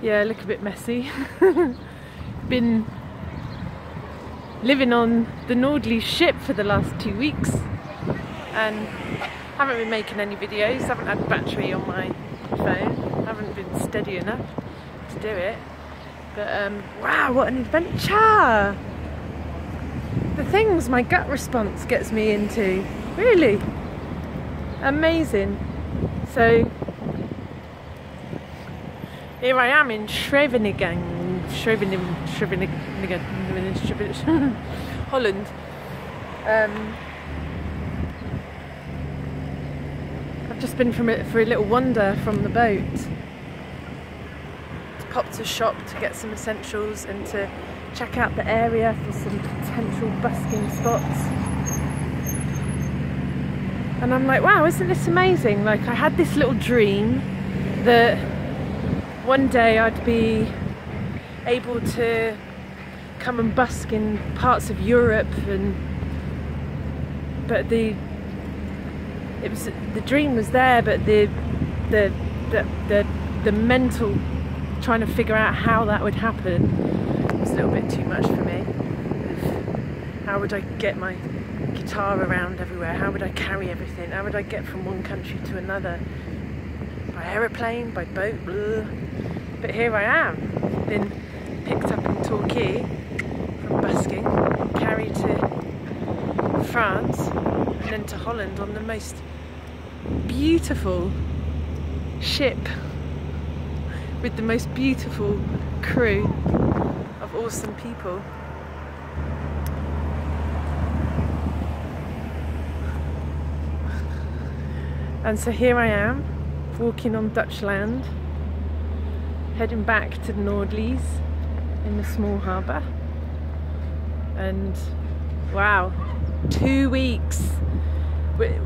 Yeah, look a bit messy. Been living on the Nordlys ship for the last 2 weeks and haven't been making any videos, haven't had battery on my phone, haven't been steady enough to do it. But wow, what an adventure! The things my gut response gets me into, really amazing. So here I am in Scheveningen, Holland. I've just been for a little wander from the boat. Popped to a shop to get some essentials and to check out the area for some potential busking spots. And I'm like, wow, isn't this amazing? Like, I had this little dream that one day I'd be able to come and busk in parts of Europe, but the dream was there, but the mental trying to figure out how that would happen was a little bit too much for me. How would I get my guitar around everywhere? How would I carry everything? How would I get from one country to another? By aeroplane, by boat, blah. But here I am, been picked up in Torquay from busking, carried to France and then to Holland on the most beautiful ship with the most beautiful crew of awesome people. And so here I am, walking on Dutch land, heading back to the Nordlys in the small harbour. And wow, 2 weeks.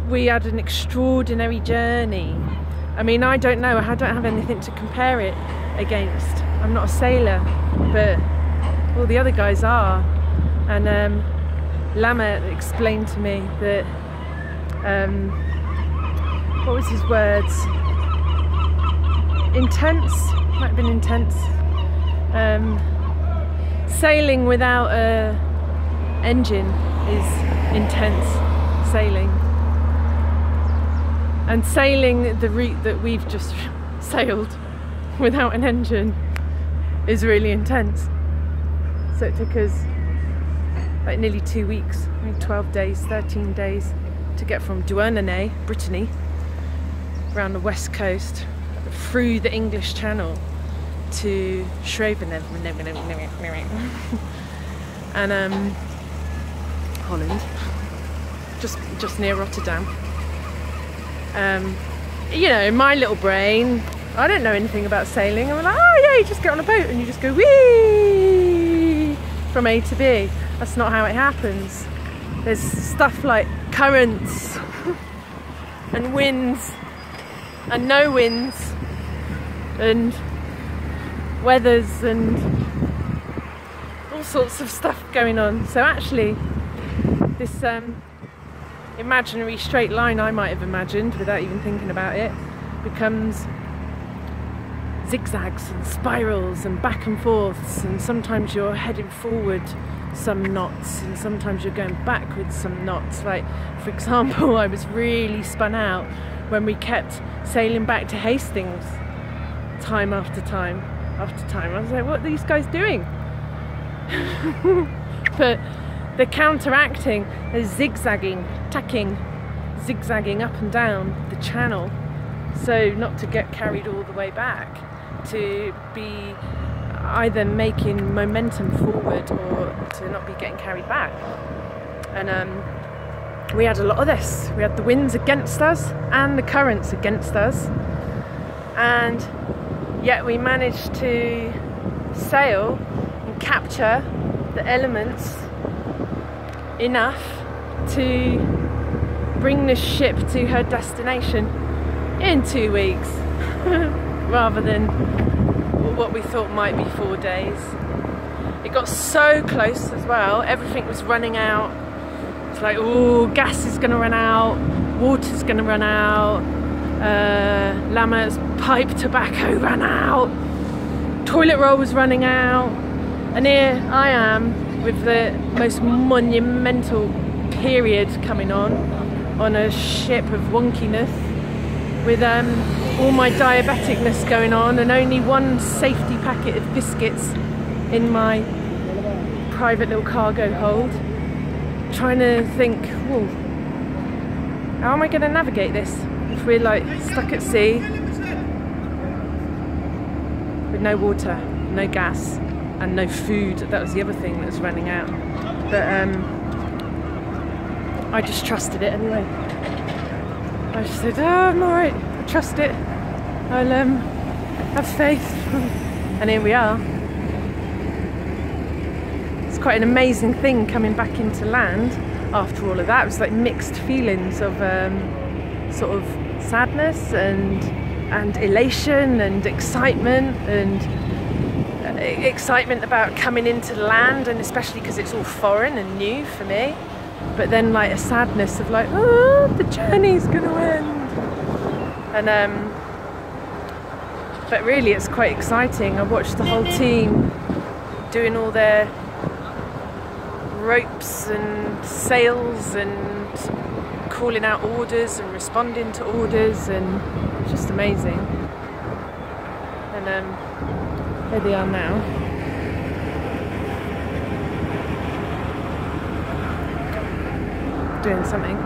We had an extraordinary journey. I mean, I don't know, I don't have anything to compare it against. I'm not a sailor, but all the other guys are. And Lama explained to me that, what was his words? Intense, might have been intense. Sailing without a engine is intense sailing. And sailing the route that we've just sailed without an engine is really intense. So it took us like nearly 2 weeks, I mean 12 days, 13 days to get from Douarnenez, Brittany, around the west coast, through the English Channel to Scheveningen and Holland, just near Rotterdam. You know, in my little brain, I don't know anything about sailing. I'm like, oh yeah, you just get on a boat and you just go whee from A to B. That's not how it happens. There's stuff like currents and winds and no winds and weathers and all sorts of stuff going on. So actually this imaginary straight line I might have imagined without even thinking about it becomes zigzags and spirals and back and forths, and sometimes you're heading forward some knots and sometimes you're going backwards some knots. Like, for example, I was really spun out when we kept sailing back to Hastings time after time after time. I was like, what are these guys doing? But the counteracting is zigzagging, tacking, zigzagging up and down the channel, so not to get carried all the way back, to be either making momentum forward or to not be getting carried back. And we had a lot of this. We had the winds against us and the currents against us, and yet we managed to sail and capture the elements enough to bring the ship to her destination in 2 weeks rather than what we thought might be 4 days. It got so close as well, everything was running out. It's like, oh, gas is going to run out, water's going to run out, Lama's pipe tobacco ran out, toilet roll was running out, and here I am with the most monumental period coming on a ship of wonkiness, with all my diabeticness going on, and only one safety packet of biscuits in my private little cargo hold. Trying to think, whoa, how am I going to navigate this if we're like stuck at sea with no water, no gas, and no food? That was the other thing that was running out. But I just trusted it anyway. I just said, oh, I'm alright, I trust it, I'll have faith. And here we are. It's quite an amazing thing coming back into land after all of that. It was like mixed feelings of sort of sadness and elation and excitement, and excitement about coming into land, and especially because it's all foreign and new for me. But then like a sadness of like, oh, the journey's gonna end. And but really it's quite exciting. I watched the whole team doing all their ropes and sails and calling out orders and responding to orders, and it's just amazing. And here they are now. Doing something.